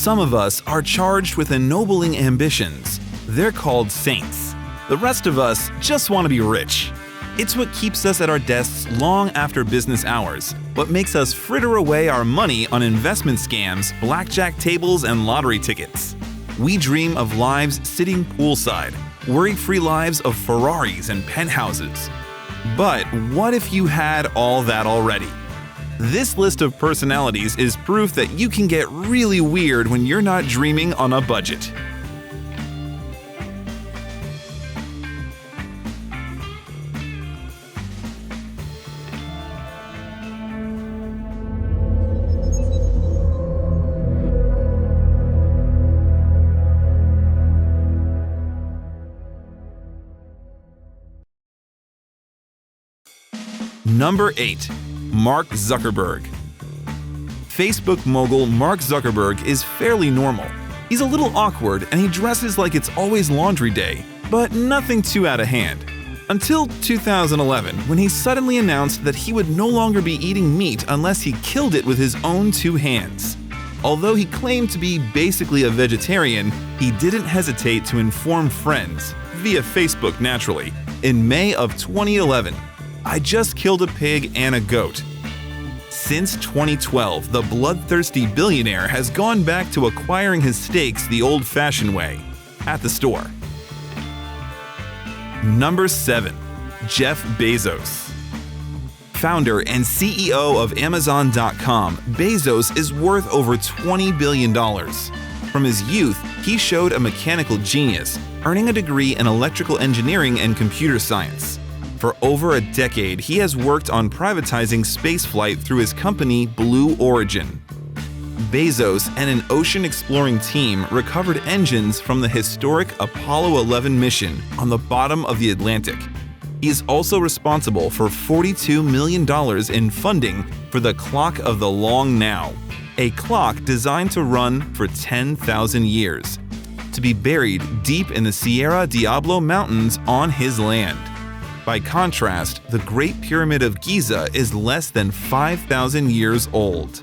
Some of us are charged with ennobling ambitions. They're called saints. The rest of us just want to be rich. It's what keeps us at our desks long after business hours, what makes us fritter away our money on investment scams, blackjack tables, and lottery tickets. We dream of lives sitting poolside, worry-free lives of Ferraris and penthouses. But what if you had all that already? This list of personalities is proof that you can get really weird when you're not dreaming on a budget. Number 8. Mark Zuckerberg. Facebook mogul Mark Zuckerberg is fairly normal. He's a little awkward and he dresses like it's always laundry day, but nothing too out of hand. Until 2011, when he suddenly announced that he would no longer be eating meat unless he killed it with his own 2 hands. Although he claimed to be basically a vegetarian, he didn't hesitate to inform friends, via Facebook naturally, in May of 2011. I just killed a pig and a goat. Since 2012, the bloodthirsty billionaire has gone back to acquiring his steaks the old-fashioned way, at the store. Number 7. Jeff Bezos. Founder and CEO of Amazon.com, Bezos is worth over $20 billion. From his youth, he showed a mechanical genius, earning a degree in electrical engineering and computer science. For over a decade, he has worked on privatizing spaceflight through his company Blue Origin. Bezos and an ocean-exploring team recovered engines from the historic Apollo 11 mission on the bottom of the Atlantic. He is also responsible for $42 million in funding for the Clock of the Long Now, a clock designed to run for 10,000 years, to be buried deep in the Sierra Diablo Mountains on his land. By contrast, the Great Pyramid of Giza is less than 5,000 years old.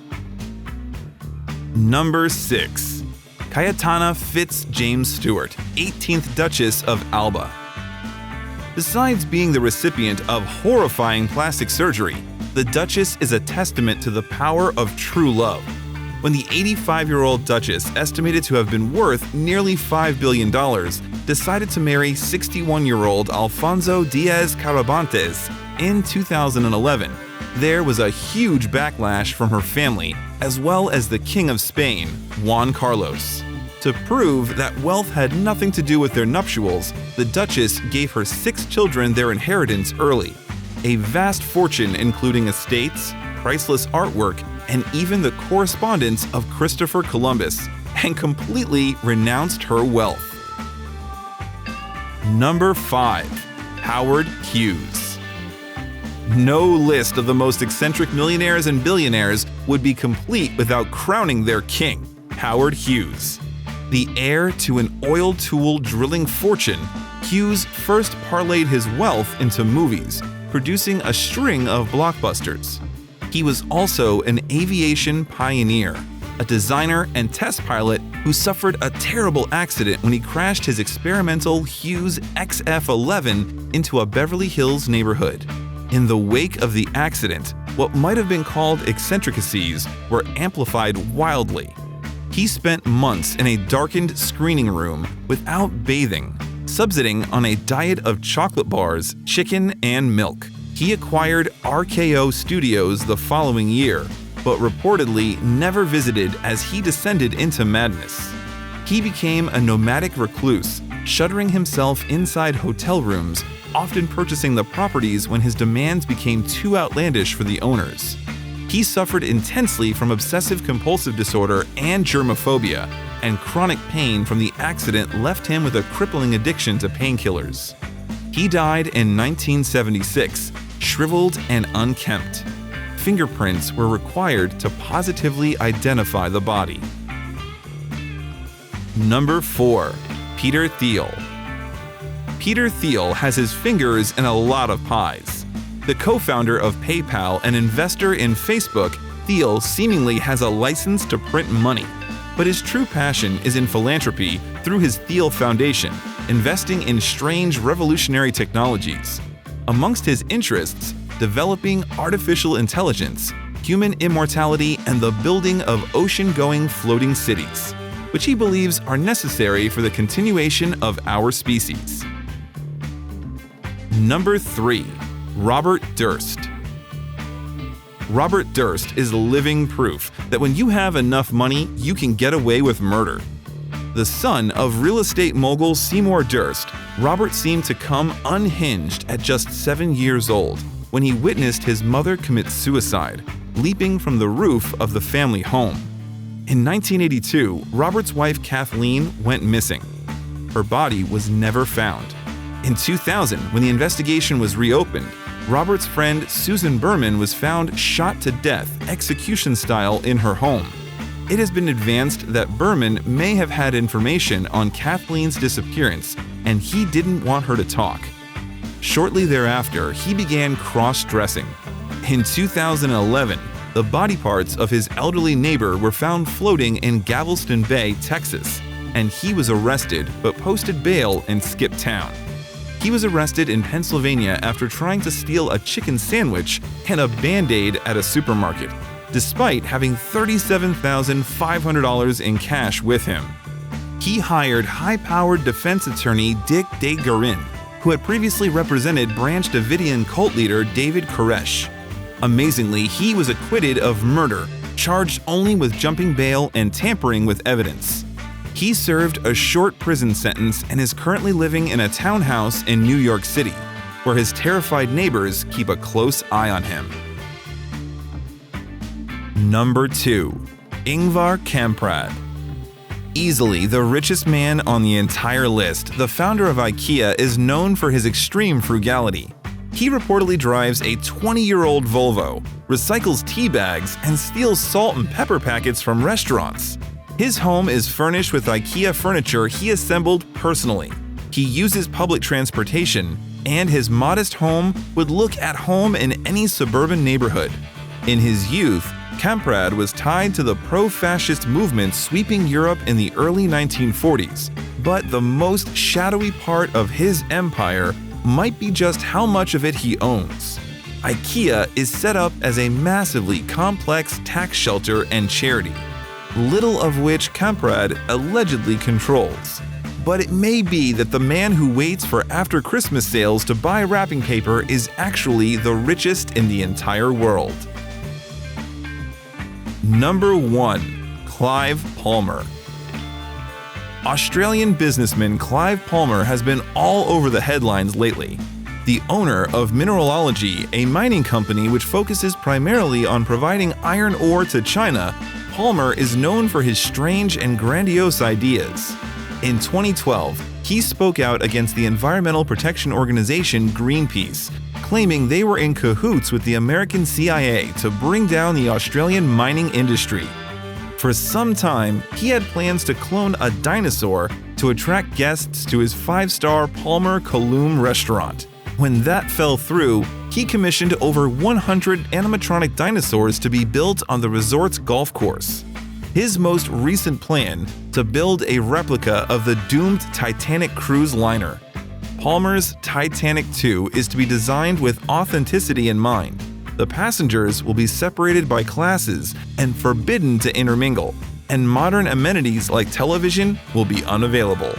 Number 6. Cayetana Fitz-James Stewart, 18th Duchess of Alba. Besides being the recipient of horrifying plastic surgery, the Duchess is a testament to the power of true love. When the 85-year-old Duchess, estimated to have been worth nearly $5 billion, decided to marry 61-year-old Alfonso Diaz Carabantes in 2011, there was a huge backlash from her family, as well as the King of Spain, Juan Carlos. To prove that wealth had nothing to do with their nuptials, the Duchess gave her 6 children their inheritance early, a vast fortune including estates, priceless artwork, and even the correspondence of Christopher Columbus, and completely renounced her wealth. Number 5. Howard Hughes. No list of the most eccentric millionaires and billionaires would be complete without crowning their king, Howard Hughes. The heir to an oil tool drilling fortune, Hughes first parlayed his wealth into movies, producing a string of blockbusters. He was also an aviation pioneer, a designer and test pilot who suffered a terrible accident when he crashed his experimental Hughes XF-11 into a Beverly Hills neighborhood. In the wake of the accident, what might have been called eccentricities were amplified wildly. He spent months in a darkened screening room without bathing, subsisting on a diet of chocolate bars, chicken, and milk. He acquired RKO Studios the following year, but reportedly never visited as he descended into madness. He became a nomadic recluse, shuttering himself inside hotel rooms, often purchasing the properties when his demands became too outlandish for the owners. He suffered intensely from obsessive-compulsive disorder and germophobia, and chronic pain from the accident left him with a crippling addiction to painkillers. He died in 1976, shriveled and unkempt. Fingerprints were required to positively identify the body. Number 4. Peter Thiel. Peter Thiel has his fingers in a lot of pies. The co-founder of PayPal and investor in Facebook, Thiel seemingly has a license to print money. But his true passion is in philanthropy through his Thiel Foundation, investing in strange revolutionary technologies. Amongst his interests, developing artificial intelligence, human immortality, and the building of ocean-going floating cities, which he believes are necessary for the continuation of our species. Number 3. Robert Durst. Robert Durst is living proof that when you have enough money, you can get away with murder. The son of real estate mogul Seymour Durst, Robert seemed to come unhinged at just 7 years old when he witnessed his mother commit suicide, leaping from the roof of the family home. In 1982, Robert's wife Kathleen went missing. Her body was never found. In 2000, when the investigation was reopened, Robert's friend Susan Berman was found shot to death execution-style in her home. It has been advanced that Berman may have had information on Kathleen's disappearance, and he didn't want her to talk. Shortly thereafter, he began cross-dressing. In 2011, the body parts of his elderly neighbor were found floating in Galveston Bay, Texas, and he was arrested but posted bail and skipped town. He was arrested in Pennsylvania after trying to steal a chicken sandwich and a Band-Aid at a supermarket, despite having $37,500 in cash with him. He hired high-powered defense attorney Dick DeGuerin, who had previously represented Branch Davidian cult leader David Koresh. Amazingly, he was acquitted of murder, charged only with jumping bail and tampering with evidence. He served a short prison sentence and is currently living in a townhouse in New York City, where his terrified neighbors keep a close eye on him. Number 2. Ingvar Kamprad. Easily the richest man on the entire list, the founder of IKEA is known for his extreme frugality. He reportedly drives a 20-year-old Volvo, recycles tea bags, and steals salt and pepper packets from restaurants. His home is furnished with IKEA furniture he assembled personally. He uses public transportation, and his modest home would look at home in any suburban neighborhood. In his youth, Kamprad was tied to the pro-fascist movement sweeping Europe in the early 1940s, but the most shadowy part of his empire might be just how much of it he owns. IKEA is set up as a massively complex tax shelter and charity, little of which Kamprad allegedly controls. But it may be that the man who waits for after Christmas sales to buy wrapping paper is actually the richest in the entire world. Number 1. Clive Palmer. Australian businessman Clive Palmer has been all over the headlines lately. The owner of Mineralogy, a mining company which focuses primarily on providing iron ore to China, Palmer is known for his strange and grandiose ideas. In 2012, he spoke out against the environmental protection organization Greenpeace, claiming they were in cahoots with the American CIA to bring down the Australian mining industry. For some time, he had plans to clone a dinosaur to attract guests to his 5-star Palmer Kaloum restaurant. When that fell through, he commissioned over 100 animatronic dinosaurs to be built on the resort's golf course. His most recent plan, to build a replica of the doomed Titanic cruise liner. Palmer's Titanic 2 is to be designed with authenticity in mind. The passengers will be separated by classes and forbidden to intermingle, and modern amenities like television will be unavailable.